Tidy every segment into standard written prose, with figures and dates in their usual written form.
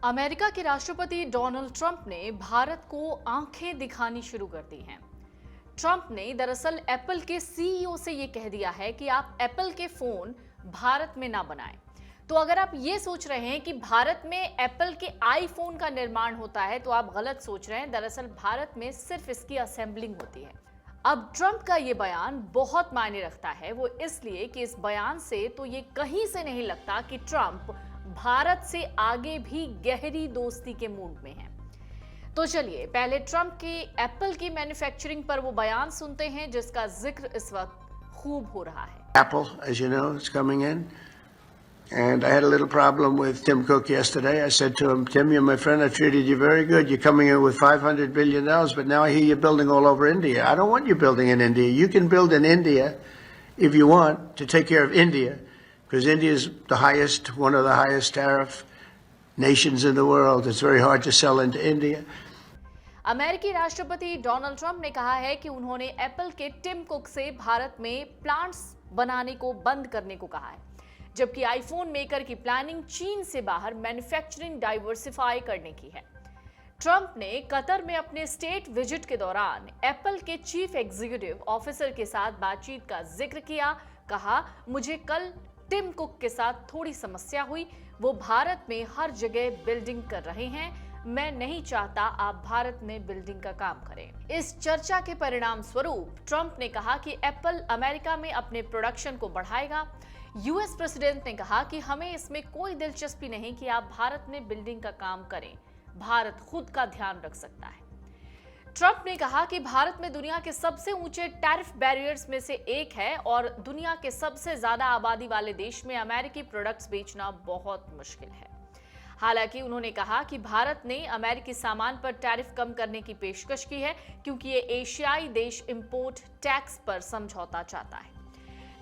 America के राष्ट्रपति Donald Trump ने भारत को आंखें दिखानी शुरू कर दी हैं। ट्रंप ने दरअसल एप्पल के सीईओ से ये कह दिया है कि आप एप्पल के फोन भारत में ना बनाएं। तो अगर आप ये सोच रहे हैं कि भारत में एप्पल के आईफोन का निर्माण होता है तो आप गलत सोच रहे हैं। दरअसल भारत में सिर्फ इसकी असेंबलिंग होती है। अब ट्रंप का ये बयान बहुत मायने रखता है, वो इसलिए कि इस बयान से तो ये कहीं से नहीं लगता कि ट्रंप भारत से आगे भी गहरी दोस्ती के मूड में हैं। तो चलिए पहले ट्रंप के एप्पल की मैन्युफैक्चरिंग पर वो बयान सुनते हैं जिसका जिक्र इस वक्त खूब हो रहा है। Apple, as you know, is coming in. And I had a little problem with Tim Cook yesterday. I said to him, Tim, you're my friend. I treated you very good. You're coming in with $500 billion, but now I hear you're building all over India. I don't want you building in India. You can build in India if you want to take care of India, because India is the highest, one of the highest tariff nations in the world. It's very hard to sell into India. अमेरिकी राष्ट्रपति Donald Trump ने कहा है कि उन्होंने Apple के Tim cook से भारत में प्लांट्स बनाने को बंद करने को कहा है, जबकि आईफोन मेकर की प्लानिंग चीन से बाहर मैन्युफैक्चरिंग डाइवर्सिफाई करने की है। ट्रंप ने कतर में अपने स्टेट विजिट के दौरान एप्पल के चीफ एग्जीक्यूटिव ऑफिसर के साथ बातचीत का जिक्र किया। कहा, मुझे कल टिम कुक के साथ थोड़ी समस्या हुई। वो भारत में हर जगह बिल्डिंग कर रहे हैं। मैं नहीं चाहता आप भारत में बिल्डिंग का काम करें। इस चर्चा के परिणाम स्वरूप ट्रंप ने कहा कि एप्पल अमेरिका में अपने प्रोडक्शन को बढ़ाएगा। यूएस प्रेसिडेंट ने कहा कि हमें इसमें कोई दिलचस्पी नहीं कि आप भारत में बिल्डिंग का काम करें, भारत खुद का ध्यान रख सकता है। ट्रंप ने कहा कि भारत में दुनिया के सबसे ऊंचे टैरिफ बैरियर्स में से एक है और दुनिया के सबसे ज्यादा आबादी वाले देश में अमेरिकी प्रोडक्ट्स बेचना बहुत मुश्किल है। हालांकि उन्होंने कहा कि भारत ने अमेरिकी सामान पर टैरिफ कम करने की पेशकश की है क्योंकि ये एशियाई देश इंपोर्ट टैक्स पर समझौता चाहता है।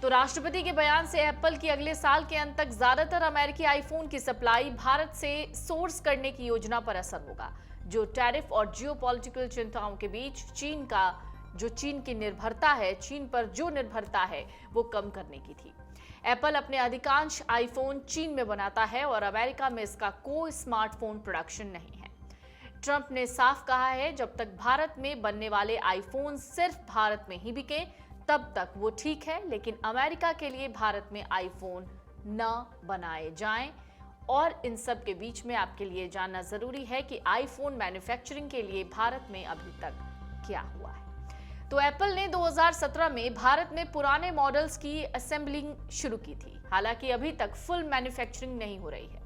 तो राष्ट्रपति के बयान से एप्पल की अगले साल के अंत तक ज्यादातर अमेरिकी आईफोन की सप्लाई भारत से सोर्स करने की योजना पर असर होगा, जो टैरिफ और जियोपॉलिटिकल चिंताओं के बीच चीन की निर्भरता है, चीन पर जो निर्भरता है वो कम करने की थी। एप्पल अपने अधिकांश आईफोन चीन में बनाता है और अमेरिका में इसका कोई स्मार्टफोन प्रोडक्शन नहीं है। ट्रंप ने साफ कहा है, जब तक भारत में बनने वाले आईफोन सिर्फ भारत में ही बिके तब तक वो ठीक है, लेकिन अमेरिका के लिए भारत में आईफोन न बनाए जाएं। और इन सब के बीच में आपके लिए जानना जरूरी है कि आईफोन मैन्युफैक्चरिंग के लिए भारत में अभी तक क्या हुआ है। तो एप्पल ने 2017 में भारत में पुराने मॉडल्स की असेंबलिंग शुरू की थी। हालांकि अभी तक फुल मैन्युफैक्चरिंग नहीं हो रही है।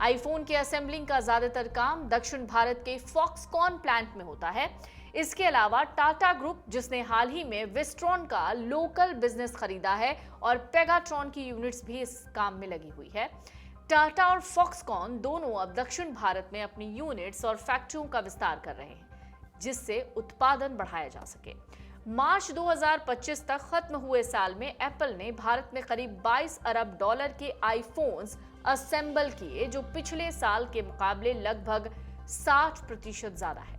आईफोन के असेंबलिंग का ज्यादातर काम दक्षिण भारत के फॉक्सकॉन प्लांट में होता है। इसके अलावा टाटा ग्रुप, जिसने हाल ही में विस्ट्रॉन का लोकल बिजनेस खरीदा है, और पेगाट्रॉन की यूनिट्स भी इस काम में लगी हुई है। टाटा और फॉक्सकॉन दोनों अब दक्षिण भारत में अपनी यूनिट्स और फैक्ट्रियों का विस्तार कर रहे हैं, जिससे उत्पादन बढ़ाया जा सके। मार्च 2025 तक खत्म हुए साल में एप्पल ने भारत में करीब $22 अरब के आईफोन्स असेंबल किए, जो पिछले साल के मुकाबले लगभग 60% ज्यादा है।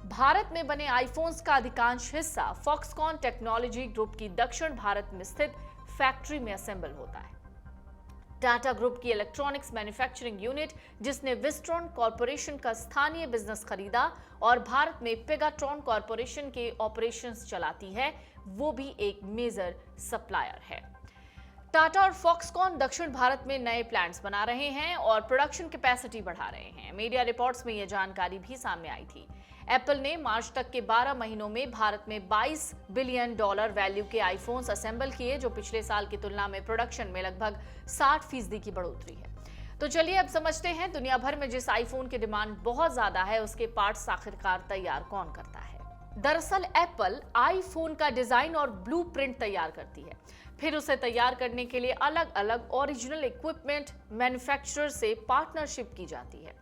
भारत में बने आईफोन्स का अधिकांश हिस्सा फॉक्सकॉन टेक्नोलॉजी ग्रुप की दक्षिण भारत में स्थित फैक्ट्री में असेंबल होता है। टाटा ग्रुप की इलेक्ट्रॉनिक्स मैन्युफैक्चरिंग यूनिट, जिसने विस्ट्रॉन कॉरपोरेशन का स्थानीय बिजनेस खरीदा और भारत में पेगाट्रॉन कॉरपोरेशन के ऑपरेशंस चलाती है, वो भी एक मेजर सप्लायर है। टाटा और फॉक्सकॉन दक्षिण भारत में नए प्लांट्स बना रहे हैं और प्रोडक्शन कैपेसिटी बढ़ा रहे हैं। मीडिया रिपोर्ट्स में यह जानकारी भी सामने आई थी। एप्पल ने मार्च तक के 12 महीनों में भारत में $22 बिलियन वैल्यू के आईफोन्स असेंबल किए, जो पिछले साल की तुलना में प्रोडक्शन में लगभग 60% की बढ़ोतरी है। तो चलिए अब समझते हैं, दुनिया भर में जिस आईफोन की डिमांड बहुत ज्यादा है उसके पार्ट्स आखिरकार तैयार कौन करता है। दरअसल एप्पल आईफोन का डिजाइन और ब्लूप्रिंट तैयार करती है, फिर उसे तैयार करने के लिए अलग अलग ओरिजिनल इक्विपमेंट मैन्युफैक्चरर से पार्टनरशिप की जाती है।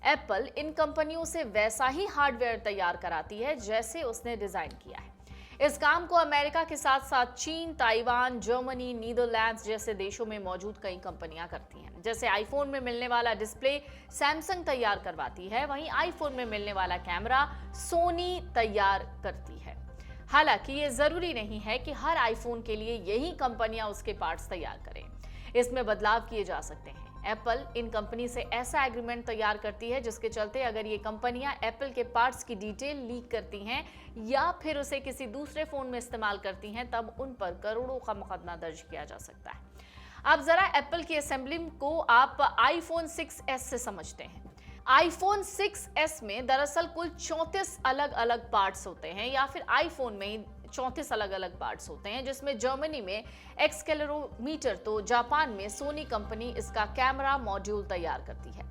एप्पल इन कंपनियों से वैसा ही हार्डवेयर तैयार कराती है जैसे उसने डिजाइन किया है। इस काम को अमेरिका के साथ साथ चीन, ताइवान, जर्मनी, नीदरलैंड्स जैसे देशों में मौजूद कई कंपनियां करती हैं। जैसे आईफोन में मिलने वाला डिस्प्ले सैमसंग तैयार करवाती है, वहीं आईफोन में मिलने वाला कैमरा सोनी तैयार करती है। हालांकि ये जरूरी नहीं है कि हर आईफोन के लिए यही कंपनियां उसके पार्ट्स तैयार करें। इसमें बदलाव किए जा सकते हैं। एप्पल इन कंपनी से ऐसा एग्रीमेंट तैयार करती है जिसके चलते अगर ये कंपनियां एप्पल के पार्ट्स की डिटेल लीक करती हैं या फिर उसे किसी दूसरे फोन में इस्तेमाल करती हैं, तब उन पर करोड़ों का मुकदमा दर्ज किया जा सकता है। अब जरा एप्पल की असेंबली को आप आईफोन 6s से समझते हैं। आईफोन 6s में दरअसल कुल 34 अलग अलग पार्ट्स होते हैं, या फिर आईफोन में 34 अलग अलग पार्ट्स होते हैं, जिसमें जर्मनी में एक्सेलेरोमीटर तो जापान में सोनी कंपनी इसका कैमरा मॉड्यूल तैयार करती है।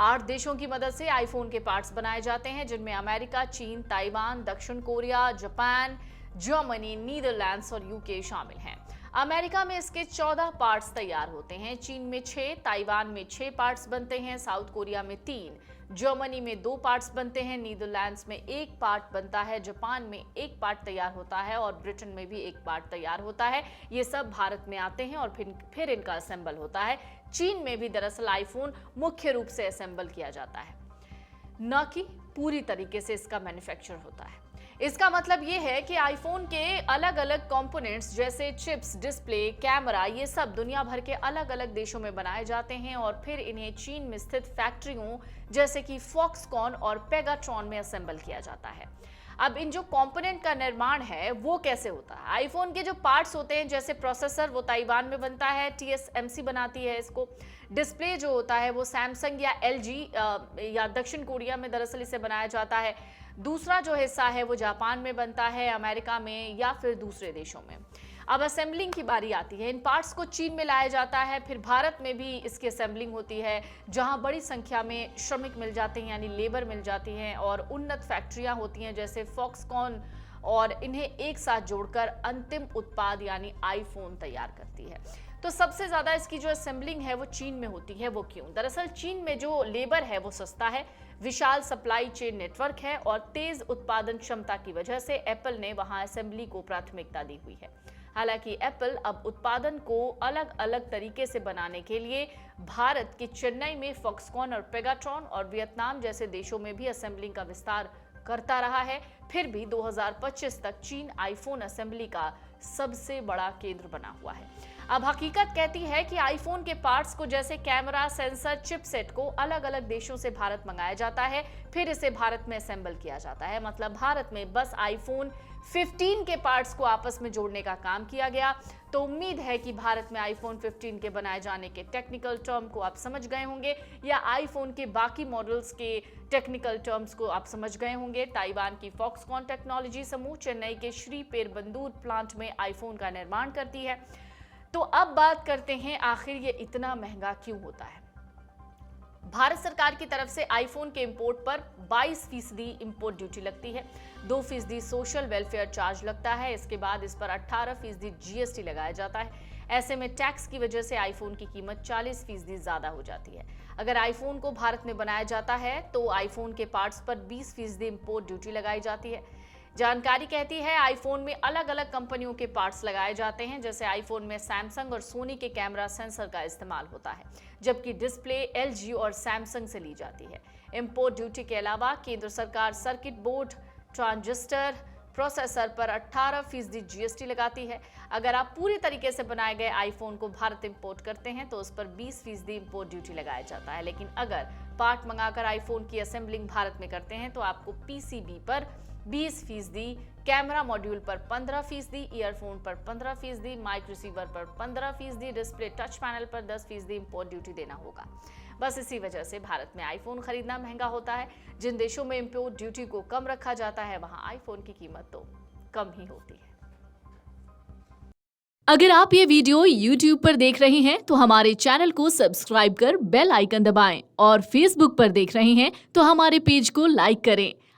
8 देशों की मदद से आईफोन के पार्ट्स बनाए जाते हैं, जिनमें अमेरिका, चीन, ताइवान, दक्षिण कोरिया, जापान, जर्मनी, नीदरलैंड्स और यूके शामिल हैं। अमेरिका में इसके 14 पार्ट्स तैयार होते हैं, चीन में 6, ताइवान में 6 पार्ट्स बनते हैं, साउथ कोरिया में 3, जर्मनी में 2 पार्ट्स बनते हैं, नीदरलैंड्स में 1 पार्ट बनता है, जापान में 1 पार्ट तैयार होता है और ब्रिटेन में भी 1 पार्ट तैयार होता है। ये सब भारत में आते हैं और फिर इनका असेंबल होता है। चीन में भी दरअसल आईफोन मुख्य रूप से असेंबल किया जाता है, न कि पूरी तरीके से इसका मैन्युफैक्चर होता है। इसका मतलब ये है कि आईफोन के अलग अलग कंपोनेंट्स जैसे चिप्स, डिस्प्ले, कैमरा, ये सब दुनिया भर के अलग अलग देशों में बनाए जाते हैं और फिर इन्हें चीन में स्थित फैक्ट्रियों जैसे कि फॉक्सकॉन और पेगाट्रॉन में असेंबल किया जाता है। अब इन जो कंपोनेंट का निर्माण है वो कैसे होता है? आईफोन के जो पार्ट्स होते हैं जैसे प्रोसेसर, वो ताइवान में बनता है, TSMC बनाती है इसको। डिस्प्ले जो होता है वो सैमसंग या LG या दक्षिण कोरिया में दरअसल इसे बनाया जाता है। दूसरा जो हिस्सा है वो जापान में बनता है, अमेरिका में या फिर दूसरे देशों में। अब असेंबलिंग की बारी आती है। इन पार्ट्स को चीन में लाया जाता है, फिर भारत में भी इसकी असेंबलिंग होती है, जहां बड़ी संख्या में श्रमिक मिल जाते हैं, यानी लेबर मिल जाती हैं और उन्नत फैक्ट्रियां होती हैं जैसे फॉक्सकॉन, और इन्हें एक साथ जोड़कर अंतिम उत्पाद यानी आईफोन तैयार करती है। तो सबसे ज्यादा इसकी जो असेंबलिंग है वो चीन में होती है। वो क्यों? दरअसल चीन में जो लेबर है वो सस्ता है, विशाल सप्लाई चेन नेटवर्क है और तेज उत्पादन क्षमता की वजह से एप्पल ने वहां असेंबली को प्राथमिकता दी हुई है। हालांकि एप्पल अब उत्पादन को अलग अलग तरीके से बनाने के लिए भारत के चेन्नई में फॉक्सकॉन और पेगाट्रॉन और वियतनाम जैसे देशों में भी असेंबलिंग का विस्तार करता रहा है। फिर भी 2025 तक चीन आईफोन असेंबली का सबसे बड़ा केंद्र बना हुआ है। अब हकीकत कहती है कि आईफोन के पार्ट्स को जैसे कैमरा, सेंसर, चिपसेट को अलग अलग देशों से भारत मंगाया जाता है, फिर इसे भारत में असेंबल किया जाता है। मतलब भारत में बस आईफोन 15 के पार्ट्स को आपस में जोड़ने का काम किया गया। तो उम्मीद है कि भारत में आईफोन 15 के बनाए जाने के टेक्निकल टर्म को आप समझ गए होंगे, या आईफोन के बाकी मॉडल्स के टेक्निकल टर्म्स को आप समझ गए होंगे। ताइवान की फॉक्सकॉन टेक्नोलॉजी समूह चेन्नई के श्री पेरुंबदूर प्लांट में आईफोन का निर्माण करती है। तो अब बात करते हैं आखिर ये इतना महंगा क्यों होता है। भारत सरकार की तरफ से आईफोन के इंपोर्ट पर 22% इंपोर्ट ड्यूटी लगती है, 2% सोशल वेलफेयर चार्ज लगता है, इसके बाद इस पर 18% GST लगाया जाता है। ऐसे में टैक्स की वजह से आईफोन की कीमत 40% ज्यादा हो जाती है। अगर आईफोन को भारत में बनाया जाता है तो आईफोन के पार्ट्स पर 20% इंपोर्ट ड्यूटी लगाई जाती है। जानकारी कहती है आईफोन में अलग अलग कंपनियों के पार्ट्स लगाए जाते हैं, जैसे आईफोन में सैमसंग और सोनी के कैमरा सेंसर का इस्तेमाल होता है, जबकि डिस्प्ले LG और सैमसंग से ली जाती है। इंपोर्ट ड्यूटी के अलावा केंद्र सरकार सर्किट बोर्ड, ट्रांजिस्टर, प्रोसेसर पर 18% GST लगाती है। अगर आप पूरी तरीके से बनाए गए आईफोन को भारत इंपोर्ट करते हैं तो उस पर 20% इंपोर्ट ड्यूटी लगाया जाता है, लेकिन अगर पार्ट मंगाकर आईफोन की असेंबलिंग भारत में करते हैं तो आपको PCB पर 20%, कैमरा मॉड्यूल पर 15%, ईयरफोन पर 15%, माइक रिसीवर पर 15%, डिस्प्ले टच पैनल पर 10% इंपोर्ट ड्यूटी देना होगा। बस इसी वजह से भारत में आईफोन खरीदना महंगा होता है। जिन देशों में इंपोर्ट ड्यूटी को कम रखा जाता है वहां आईफोन की कीमत तो कम ही होती है। अगर आप ये वीडियो YouTube पर देख रहे हैं तो हमारे चैनल को सब्सक्राइब कर बेल आइकन दबाएं और Facebook पर देख रहे हैं तो हमारे पेज को लाइक करें।